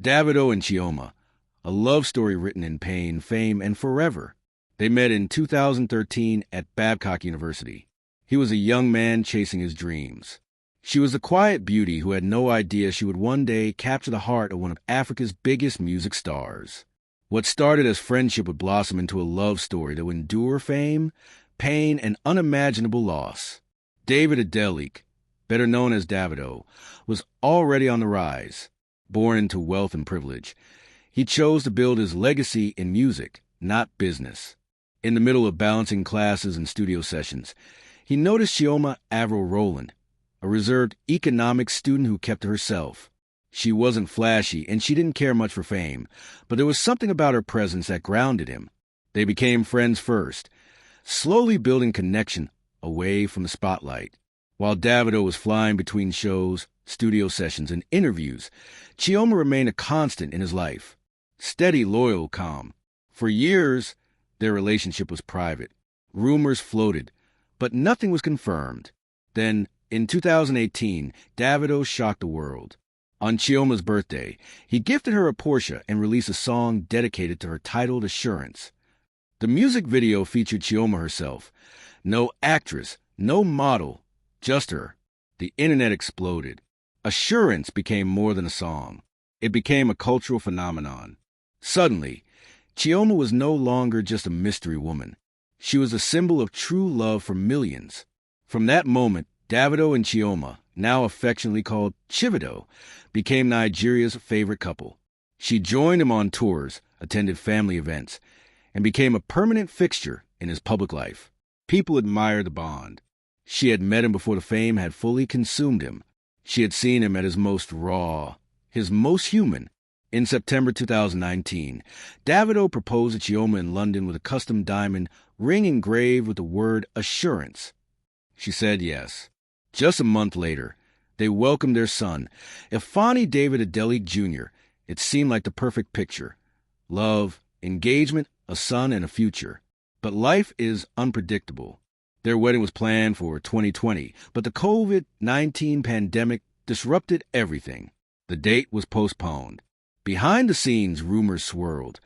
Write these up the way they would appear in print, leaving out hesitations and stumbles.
Davido and Chioma, a love story written in pain, fame, and forever. They met in 2013 at Babcock University. He was a young man chasing his dreams. She was a quiet beauty who had no idea she would one day capture the heart of one of Africa's biggest music stars. What started as friendship would blossom into a love story that would endure fame, pain, and unimaginable loss. David Adelic, better known as Davido, was already on the rise. Born into wealth and privilege, he chose to build his legacy in music, not business. In the middle of balancing classes and studio sessions, he noticed Chioma Avril Rowland, a reserved economics student who kept to herself. She wasn't flashy, and she didn't care much for fame, but there was something about her presence that grounded him. They became friends first, slowly building connection away from the spotlight. While Davido was flying between shows, studio sessions, and interviews, Chioma remained a constant in his life. Steady, loyal, calm. For years, their relationship was private. Rumors floated, but nothing was confirmed. Then, in 2018, Davido shocked the world. On Chioma's birthday, he gifted her a Porsche and released a song dedicated to her titled Assurance. The music video featured Chioma herself. No actress, no model, just her. The internet exploded. Assurance became more than a song. It became a cultural phenomenon. Suddenly, Chioma was no longer just a mystery woman. She was a symbol of true love for millions. From that moment, Davido and Chioma, now affectionately called Chivido, became Nigeria's favorite couple. She joined him on tours, attended family events, and became a permanent fixture in his public life. People admired the bond. She had met him before the fame had fully consumed him. She had seen him at his most raw, his most human. In September 2019, Davido proposed to Chioma in London with a custom diamond ring engraved with the word Assurance. She said yes. Just a month later, they welcomed their son, Ifeanyi David Adelic Jr. It seemed like the perfect picture. Love, engagement, a son, and a future. But life is unpredictable. Their wedding was planned for 2020, but the COVID-19 pandemic disrupted everything. The date was postponed. Behind the scenes, rumors swirled.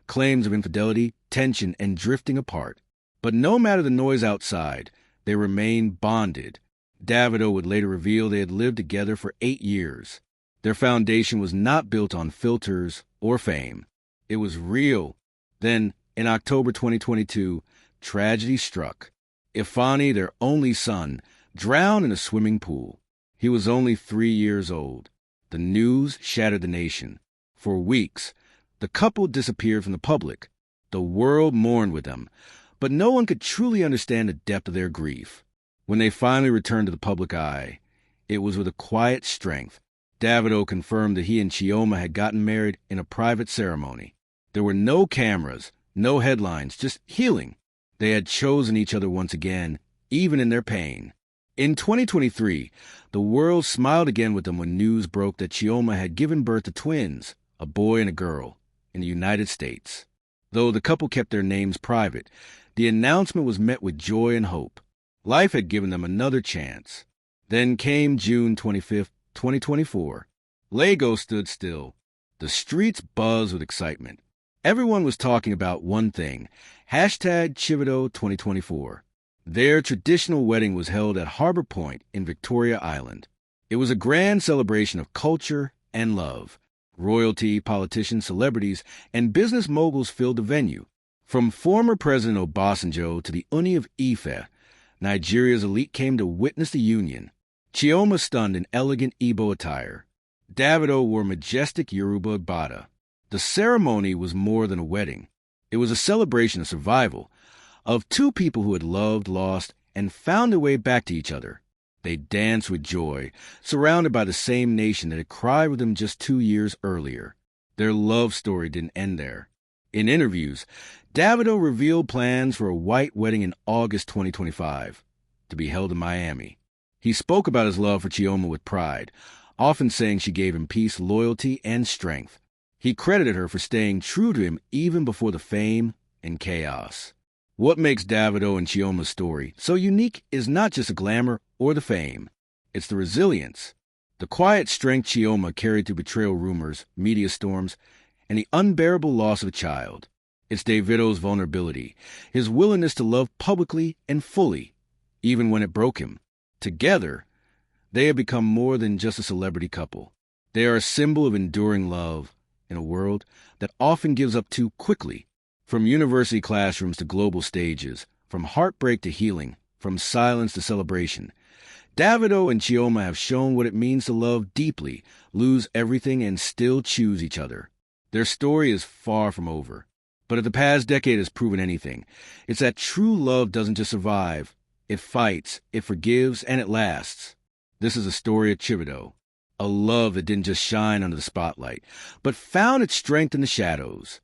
Claims of infidelity, tension, and drifting apart. But no matter the noise outside, they remained bonded. Davido would later reveal they had lived together for 8 years. Their foundation was not built on filters or fame. It was real. Then, in October 2022, tragedy struck. Ifeanyi, their only son, drowned in a swimming pool. He was only 3 years old. The news shattered the nation. For weeks, the couple disappeared from the public. The world mourned with them, but no one could truly understand the depth of their grief. When they finally returned to the public eye, it was with a quiet strength. Davido confirmed that he and Chioma had gotten married in a private ceremony. There were no cameras, no headlines, just healing. They had chosen each other once again, even in their pain. In 2023, the world smiled again with them when news broke that Chioma had given birth to twins, a boy and a girl, in the United States. Though the couple kept their names private, the announcement was met with joy and hope. Life had given them another chance. Then came June 25th, 2024. Lagos stood still. The streets buzzed with excitement. Everyone was talking about one thing, #Chivido 2024. Their traditional wedding was held at Harbor Point in Victoria Island. It was a grand celebration of culture and love. Royalty, politicians, celebrities, and business moguls filled the venue. From former President Obasanjo to the Uni of Ife, Nigeria's elite came to witness the union. Chioma stunned in elegant Igbo attire. Davido wore majestic Yoruba agbada. The ceremony was more than a wedding. It was a celebration of survival, of two people who had loved, lost, and found their way back to each other. They danced with joy, surrounded by the same nation that had cried with them just 2 years earlier. Their love story didn't end there. In interviews, Davido revealed plans for a white wedding in August 2025, to be held in Miami. He spoke about his love for Chioma with pride, often saying she gave him peace, loyalty, and strength. He credited her for staying true to him even before the fame and chaos. What makes Davido and Chioma's story so unique is not just the glamour or the fame. It's the resilience. The quiet strength Chioma carried through betrayal rumors, media storms, and the unbearable loss of a child. It's Davido's vulnerability, his willingness to love publicly and fully, even when it broke him. Together, they have become more than just a celebrity couple. They are a symbol of enduring love in a world that often gives up too quickly. From university classrooms to global stages, from heartbreak to healing, from silence to celebration, Davido and Chioma have shown what it means to love deeply, lose everything, and still choose each other. Their story is far from over. But if the past decade has proven anything, it's that true love doesn't just survive. It fights, it forgives, and it lasts. This is a story of Davido, a love that didn't just shine under the spotlight, but found its strength in the shadows.